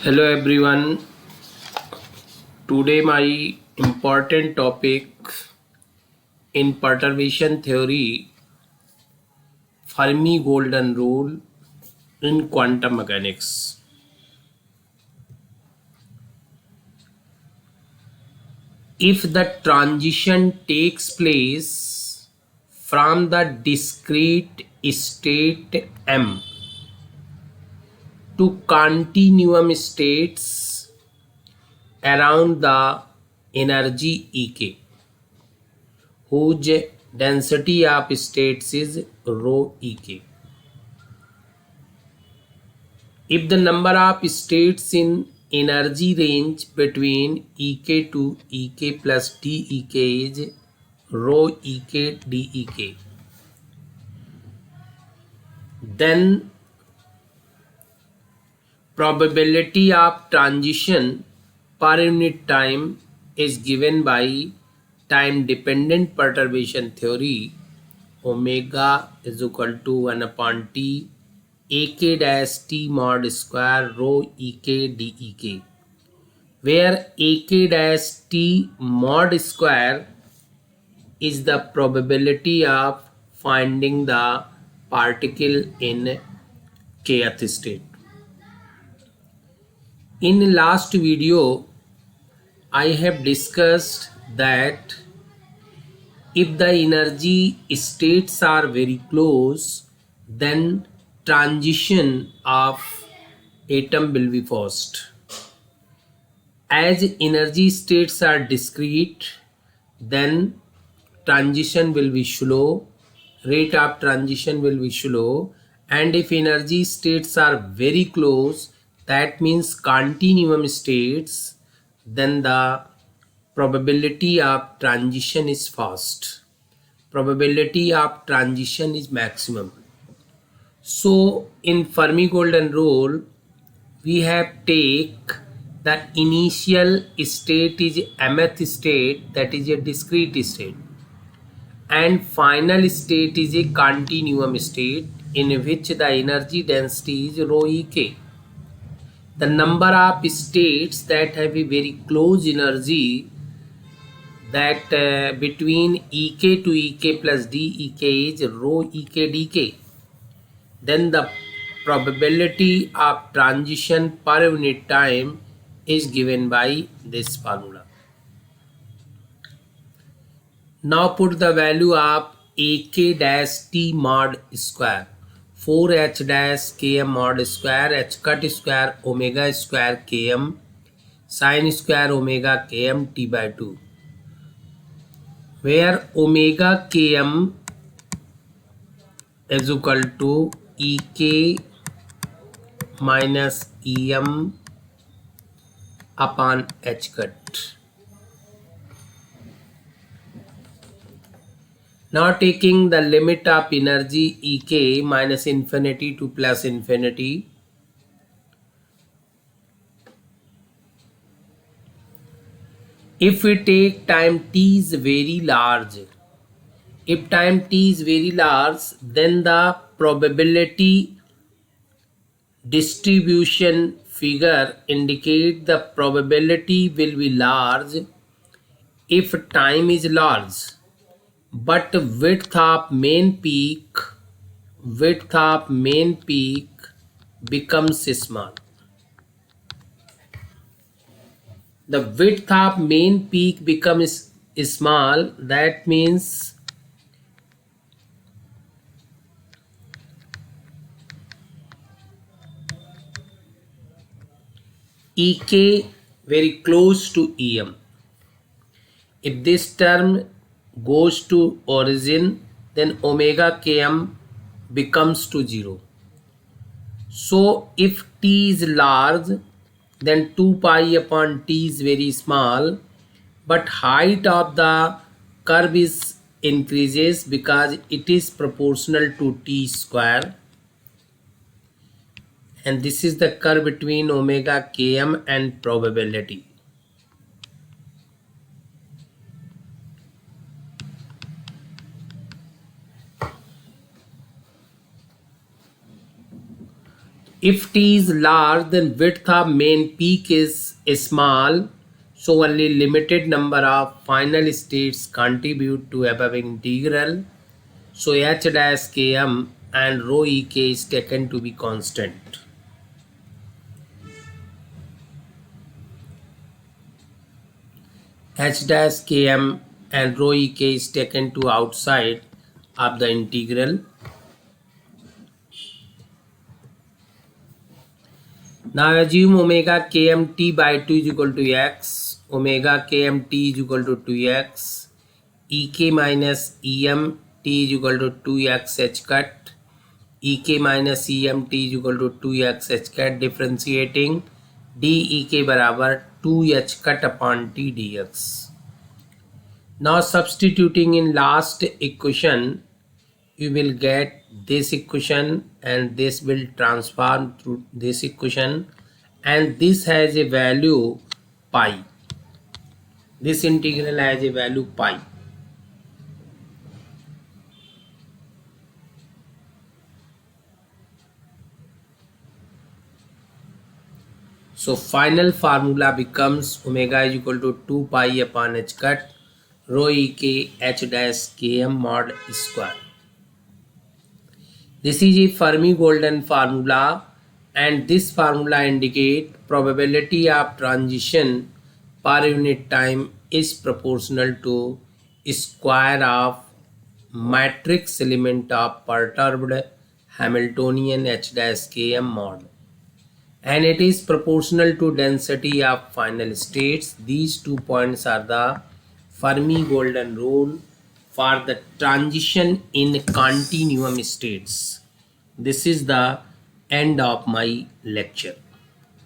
Hello everyone. Today my important topic in perturbation theory, Fermi golden rule in quantum mechanics. If the transition takes place from the discrete state M to continuum states around the energy Ek, whose density of states is rho Ek. If the number of states in energy range between Ek to Ek plus dEk is rho Ek dEk, then probability of transition per unit time is given by time dependent perturbation theory. Omega is equal to 1 upon T Ak dash T mod square rho Ek dEk, where Ak dash T mod square is the probability of finding the particle in kth state. In last video, I have discussed that if the energy states are very close, then transition of atom will be fast. As energy states are discrete, then transition will be slow, rate of transition will be slow, and if energy states are very close, that means continuum states, then the probability of transition is fast. Probability of transition is maximum. So in Fermi golden rule, we have take the initial state is mth state, that is a discrete state, and final state is a continuum state in which the energy density is rho Ek. The number of states that have a very close energy, that between Ek to Ek plus dEk is rho Ek dk, then the probability of transition per unit time is given by this formula. Now put the value of Ak dash T mod square 4h dash km mod square h cut square omega square km sin square omega km T by 2, where omega km is equal to Ek minus Em upon h cut. Now taking the limit of energy Ek minus infinity to plus infinity, if we take time t is very large, if time t is very large, then the probability distribution figure indicate the probability will be large if time is large, but width of main peak becomes small. The width of main peak becomes small, that means Ek very close to Em. If this term goes to origin, then omega km becomes to 0. So if t is large, then 2 pi upon t is very small, but height of the curve is increases because it is proportional to t square, and this is the curve between omega km and probability. If t is large, then width of main peak is small, so only limited number of final states contribute to above integral. So h dash km and rho ek is taken to be constant. H dash km and rho ek is taken to outside of the integral. Now assume omega kmt by 2 is equal to x, omega kmt is equal to 2x, ek minus em t is equal to 2x h cut, ek minus em t is equal to 2x h cut, differentiating dek बराबर 2h cut upon t dx. Now substituting in last equation, you will get this equation and this will transform through this equation, and this has a value pi. This integral has a value pi. So final formula becomes omega is equal to 2 pi upon h cut rho ek h dash km mod square. This is a Fermi-Golden formula, and this formula indicates probability of transition per unit time is proportional to square of matrix element of perturbed Hamiltonian h dash km mod, and it is proportional to density of final states. These 2 points are the Fermi-Golden rule for the transition in continuum states. This is the end of my lecture.